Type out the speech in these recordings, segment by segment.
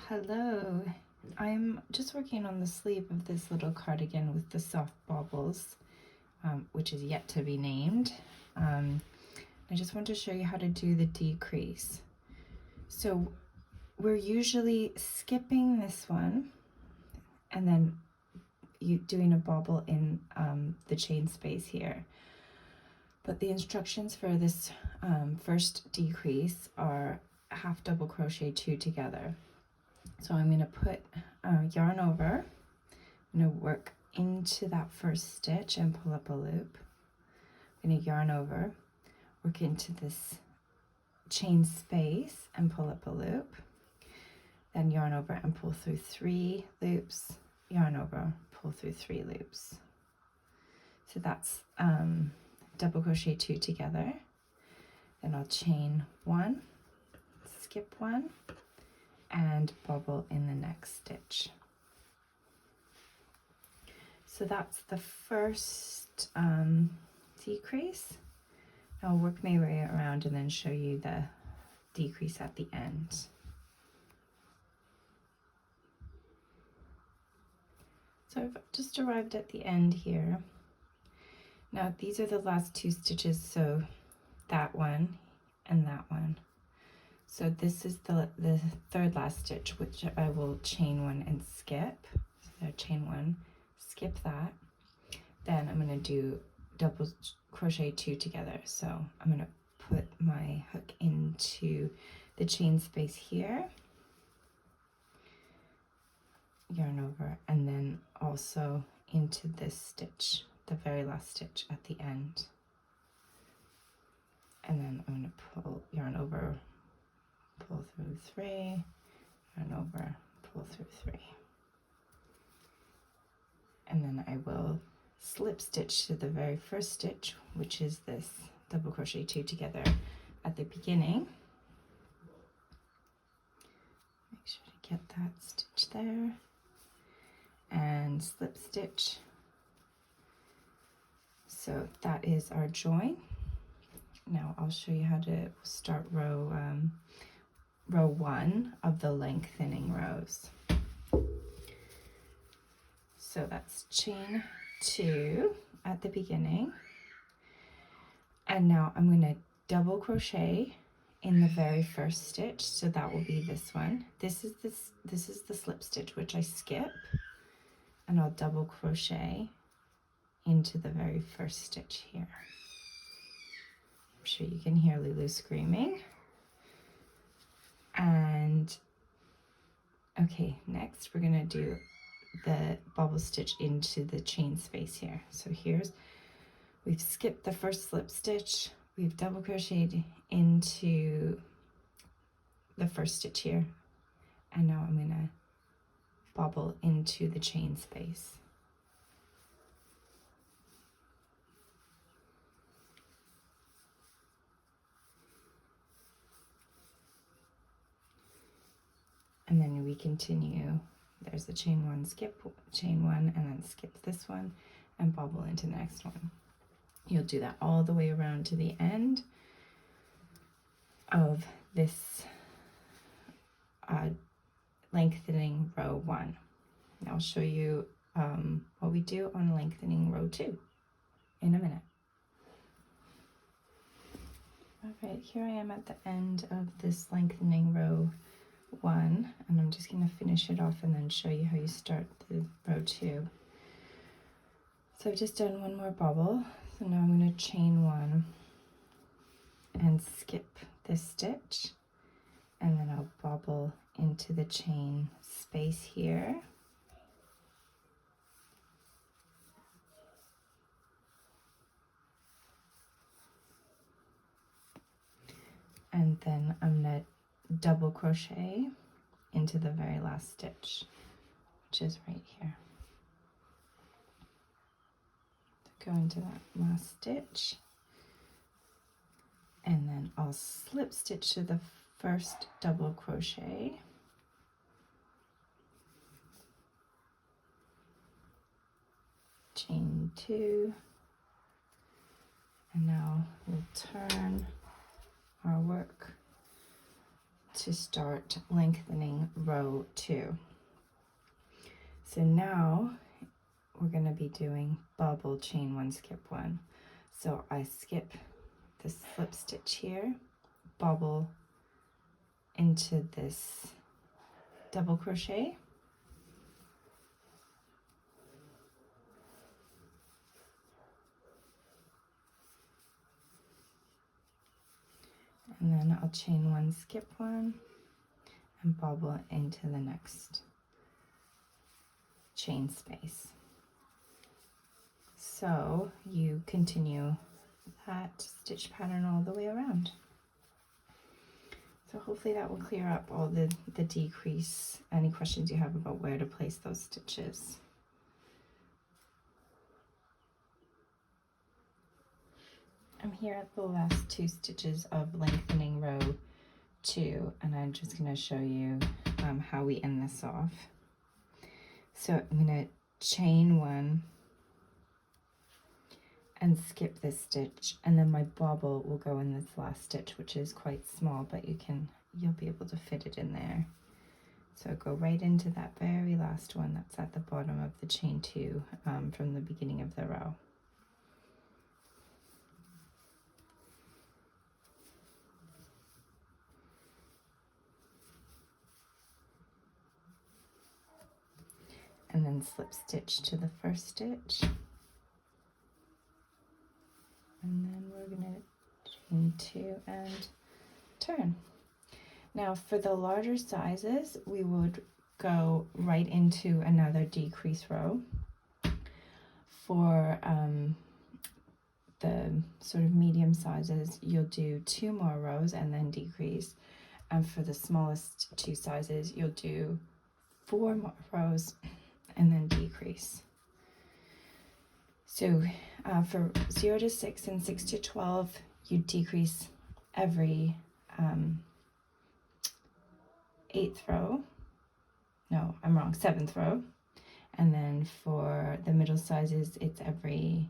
Hello, I'm just working on the sleeve of this little cardigan with the soft baubles, which is yet to be named. I just want to show you how to do the decrease. So we're usually skipping this one and then doing a bauble in the chain space here. But the instructions for this first decrease are half double crochet 2 together. So I'm going to put yarn over, I'm going to work into that first stitch and pull up a loop. I'm going to yarn over, work into this chain space and pull up a loop, then yarn over and pull through 3 loops, yarn over, pull through 3 loops. So that's double crochet 2 together. Then I'll chain 1, skip 1, and bobble in the next stitch. So that's the first decrease. I'll work my way around and then show you the decrease at the end. So I've just arrived at the end here. Now these are the last 2 stitches, so that one and that one. So this is the third last stitch, which I will chain 1 and skip. So chain 1, skip that. Then I'm going to do double crochet 2 together. So I'm going to put my hook into the chain space here, yarn over, and then also into this stitch, the very last stitch at the end. And then I'm going to pull yarn over, pull through 3, yarn over, pull through 3. And then I will slip stitch to the very first stitch, which is this double crochet 2 together at the beginning. Make sure to get that stitch there. And slip stitch. So that is our join. Now I'll show you how to start row 1 of the lengthening rows. So that's chain 2 at the beginning, and now I'm going to double crochet in the very first stitch, so that will be this one. This is the slip stitch, which I skip, and I'll double crochet into the very first stitch here. I'm sure you can hear Lulu screaming. And okay, next we're going to do the bobble stitch into the chain space here. So we've skipped the first slip stitch, we've double crocheted into the first stitch here, and now I'm going to bobble into the chain space. And then we continue. There's the chain 1, skip chain 1, and then skip this one and bobble into the next one. You'll do that all the way around to the end of this lengthening row 1. Now I'll show you what we do on lengthening row 2 in a minute. All right, here I am at the end of this lengthening row 1, and I'm just going to finish it off and then show you how you start the row 2. So I've just done one more bobble, so now I'm going to chain 1 and skip this stitch, and then I'll bobble into the chain space here. And then I'm going to double crochet into the very last stitch, which is right here. Go into that last stitch, and then I'll slip stitch to the first double crochet, chain 2, and now we'll turn our work to start lengthening row 2. So now we're going to be doing bobble, chain 1, skip 1. So I skip the slip stitch here, bobble into this double crochet, and then I'll chain 1, skip 1, and bobble into the next chain space. So you continue that stitch pattern all the way around. So hopefully that will clear up all the decrease, any questions you have about where to place those stitches. I'm here at the last 2 stitches of lengthening row 2, and I'm just going to show you how we end this off. So I'm going to chain 1 and skip this stitch, and then my bobble will go in this last stitch, which is quite small, but you'll be able to fit it in there. So go right into that very last one that's at the bottom of the chain 2 from the beginning of the row. And then slip stitch to the first stitch. And then we're going to chain 2 and turn. Now for the larger sizes, we would go right into another decrease row. For the sort of medium sizes, you'll do 2 more rows and then decrease. And for the smallest 2 sizes, you'll do 4 more rows and then decrease. So for 0 to 6 and 6 to 12, you decrease every 8th row. No, I'm wrong, 7th row. And then for the middle sizes, it's every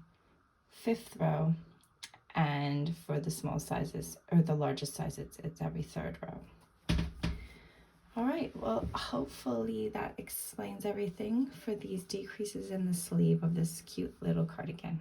5th row. And for the small sizes, or the largest sizes, it's every 3rd row. All right, well, hopefully that explains everything for these decreases in the sleeve of this cute little cardigan.